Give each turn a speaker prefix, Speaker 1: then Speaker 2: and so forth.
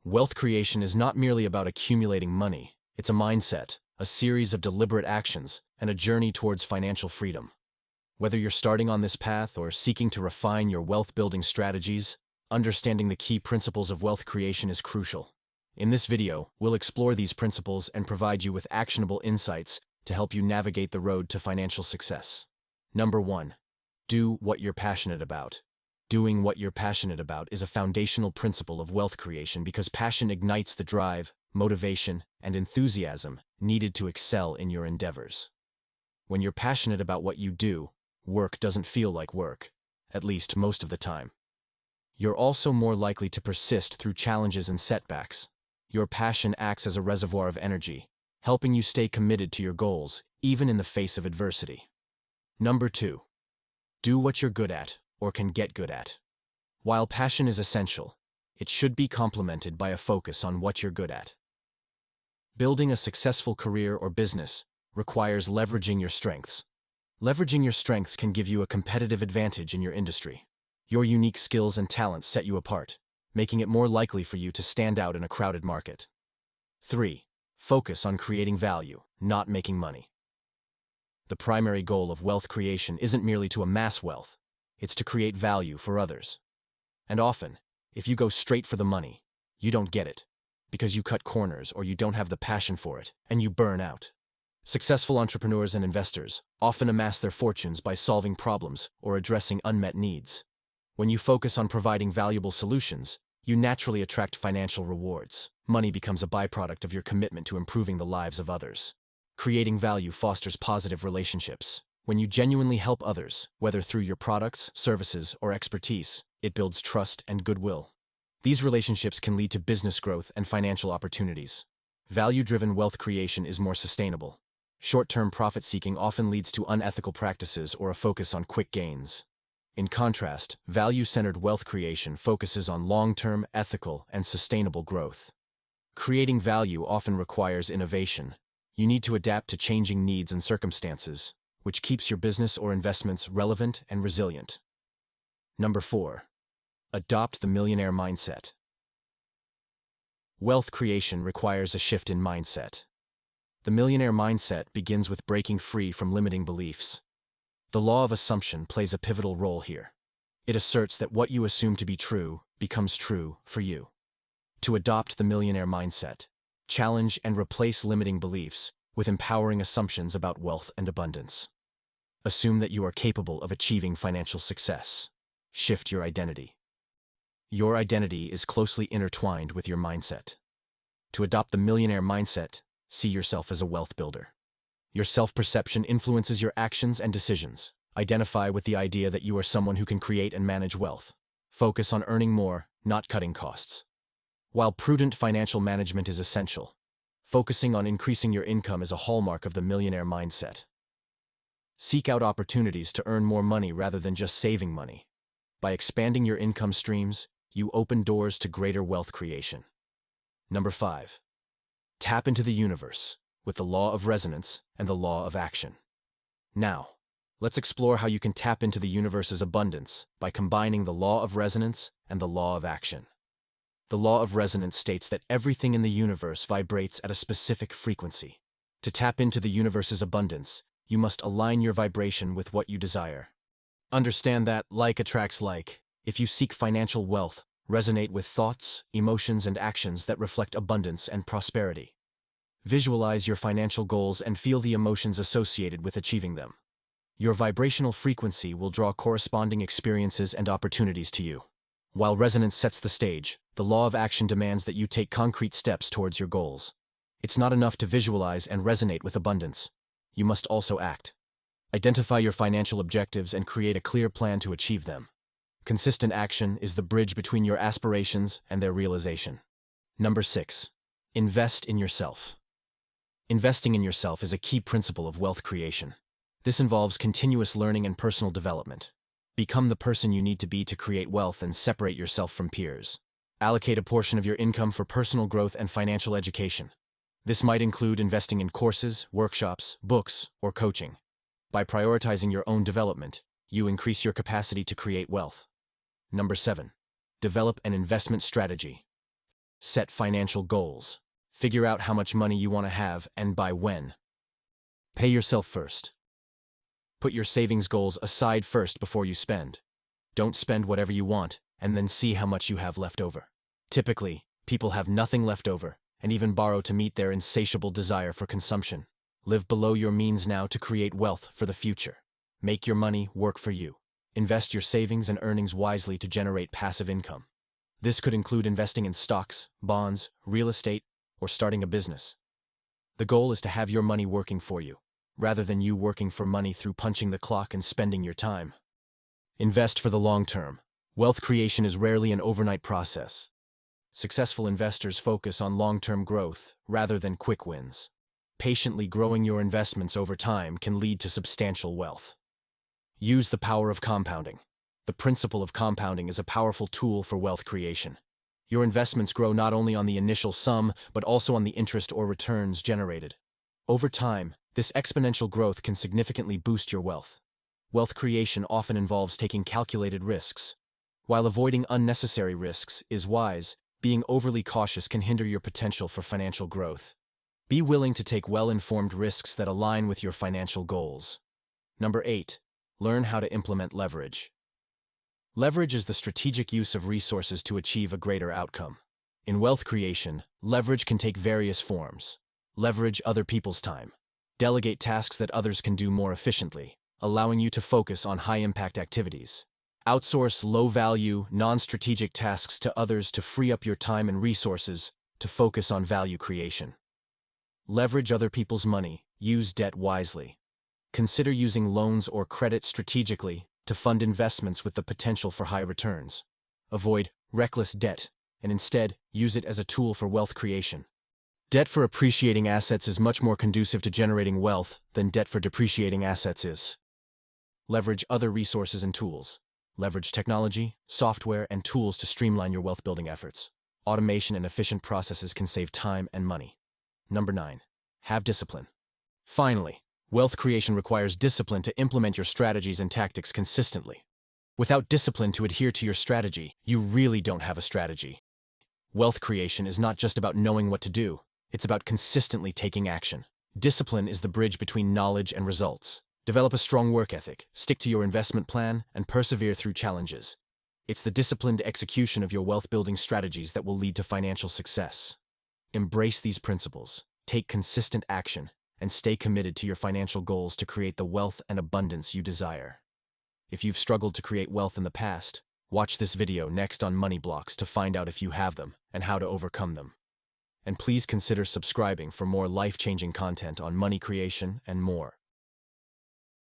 Speaker 1: Wealth creation is not merely about accumulating money. It's a mindset, a series of deliberate actions, and a journey towards financial freedom. Whether you're starting on this path or seeking to refine your wealth-building strategies, understanding the key principles of wealth creation is crucial. In this video, we'll explore these principles and provide you with actionable insights to help you navigate the road to financial success. Number 1. Do what you're passionate about. Doing what you're passionate about is a foundational principle of wealth creation because passion ignites the drive, motivation, and enthusiasm needed to excel in your endeavors. When you're passionate about what you do, work doesn't feel like work, at least most of the time. You're also more likely to persist through challenges and setbacks. Your passion acts as a reservoir of energy, helping you stay committed to your goals, even in the face of adversity. Number 2. Do what you're good at, or can get good at. While passion is essential, it should be complemented by a focus on what you're good at. Building a successful career or business requires leveraging your strengths. Leveraging your strengths can give you a competitive advantage in your industry. Your unique skills and talents set you apart, making it more likely for you to stand out in a crowded market. 3. Focus on creating value, not making money. The primary goal of wealth creation isn't merely to amass wealth, it's to create value for others. And often, if you go straight for the money, you don't get it, because you cut corners or you don't have the passion for it, and you burn out. Successful entrepreneurs and investors often amass their fortunes by solving problems or addressing unmet needs. When you focus on providing valuable solutions, you naturally attract financial rewards. Money becomes a byproduct of your commitment to improving the lives of others. Creating value fosters positive relationships. When you genuinely help others, whether through your products, services, or expertise, it builds trust and goodwill. These relationships can lead to business growth and financial opportunities. Value-driven wealth creation is more sustainable. Short-term profit-seeking often leads to unethical practices or a focus on quick gains. In contrast, value-centered wealth creation focuses on long-term, ethical, and sustainable growth. Creating value often requires innovation. You need to adapt to changing needs and circumstances, which keeps your business or investments relevant and resilient. Number 4. Adopt the millionaire mindset. Wealth creation requires a shift in mindset. The millionaire mindset begins with breaking free from limiting beliefs. The law of assumption plays a pivotal role here. It asserts that what you assume to be true becomes true for you. To adopt the millionaire mindset, challenge and replace limiting beliefs with empowering assumptions about wealth and abundance. Assume that you are capable of achieving financial success. Shift your identity. Your identity is closely intertwined with your mindset. To adopt the millionaire mindset, see yourself as a wealth builder. Your self-perception influences your actions and decisions. Identify with the idea that you are someone who can create and manage wealth. Focus on earning more, not cutting costs. While prudent financial management is essential, focusing on increasing your income is a hallmark of the millionaire mindset. Seek out opportunities to earn more money rather than just saving money. By expanding your income streams, you open doors to greater wealth creation. Number 5. Tap into the universe with the law of resonance and the law of action. Now, let's explore how you can tap into the universe's abundance by combining the law of resonance and the law of action. The law of resonance states that everything in the universe vibrates at a specific frequency. To tap into the universe's abundance, you must align your vibration with what you desire. Understand that like attracts like. If you seek financial wealth, resonate with thoughts, emotions, and actions that reflect abundance and prosperity. Visualize your financial goals and feel the emotions associated with achieving them. Your vibrational frequency will draw corresponding experiences and opportunities to you. While resonance sets the stage, the law of action demands that you take concrete steps towards your goals. It's not enough to visualize and resonate with abundance. You must also act. Identify your financial objectives and create a clear plan to achieve them. Consistent action is the bridge between your aspirations and their realization. Number 6. Invest in yourself. Investing in yourself is a key principle of wealth creation. This involves continuous learning and personal development. Become the person you need to be to create wealth and separate yourself from peers. Allocate a portion of your income for personal growth and financial education. This might include investing in courses, workshops, books, or coaching. By prioritizing your own development, you increase your capacity to create wealth. Number 7. Develop an investment strategy. Set financial goals. Figure out how much money you want to have and by when. Pay yourself first. Put your savings goals aside first before you spend. Don't spend whatever you want and then see how much you have left over. Typically, people have nothing left over and even borrow to meet their insatiable desire for consumption. Live below your means now to create wealth for the future. Make your money work for you. Invest your savings and earnings wisely to generate passive income. This could include investing in stocks, bonds, real estate, or starting a business. The goal is to have your money working for you, rather than you working for money through punching the clock and spending your time. Invest for the long term. Wealth creation is rarely an overnight process. Successful investors focus on long-term growth rather than quick wins. Patiently growing your investments over time can lead to substantial wealth. Use the power of compounding. The principle of compounding is a powerful tool for wealth creation. Your investments grow not only on the initial sum, but also on the interest or returns generated. Over time, this exponential growth can significantly boost your wealth. Wealth creation often involves taking calculated risks. While avoiding unnecessary risks is wise, being overly cautious can hinder your potential for financial growth. Be willing to take well-informed risks that align with your financial goals. Number 8. Learn how to implement leverage. Leverage is the strategic use of resources to achieve a greater outcome. In wealth creation, leverage can take various forms. Leverage other people's time. Delegate tasks that others can do more efficiently, allowing you to focus on high-impact activities. Outsource low-value, non-strategic tasks to others to free up your time and resources to focus on value creation. Leverage other people's money. Use debt wisely. Consider using loans or credit strategically to fund investments with the potential for high returns. Avoid reckless debt, and instead use it as a tool for wealth creation. Debt for appreciating assets is much more conducive to generating wealth than debt for depreciating assets is. Leverage other resources and tools. Leverage technology, software, and tools to streamline your wealth-building efforts. Automation and efficient processes can save time and money. Number 9. Have discipline. Finally, wealth creation requires discipline to implement your strategies and tactics consistently. Without discipline to adhere to your strategy, you really don't have a strategy. Wealth creation is not just about knowing what to do, it's about consistently taking action. Discipline is the bridge between knowledge and results. Develop a strong work ethic, stick to your investment plan, and persevere through challenges. It's the disciplined execution of your wealth-building strategies that will lead to financial success. Embrace these principles, take consistent action, and stay committed to your financial goals to create the wealth and abundance you desire. If you've struggled to create wealth in the past, watch this video next on money blocks to find out if you have them and how to overcome them. And please consider subscribing for more life-changing content on money creation and more.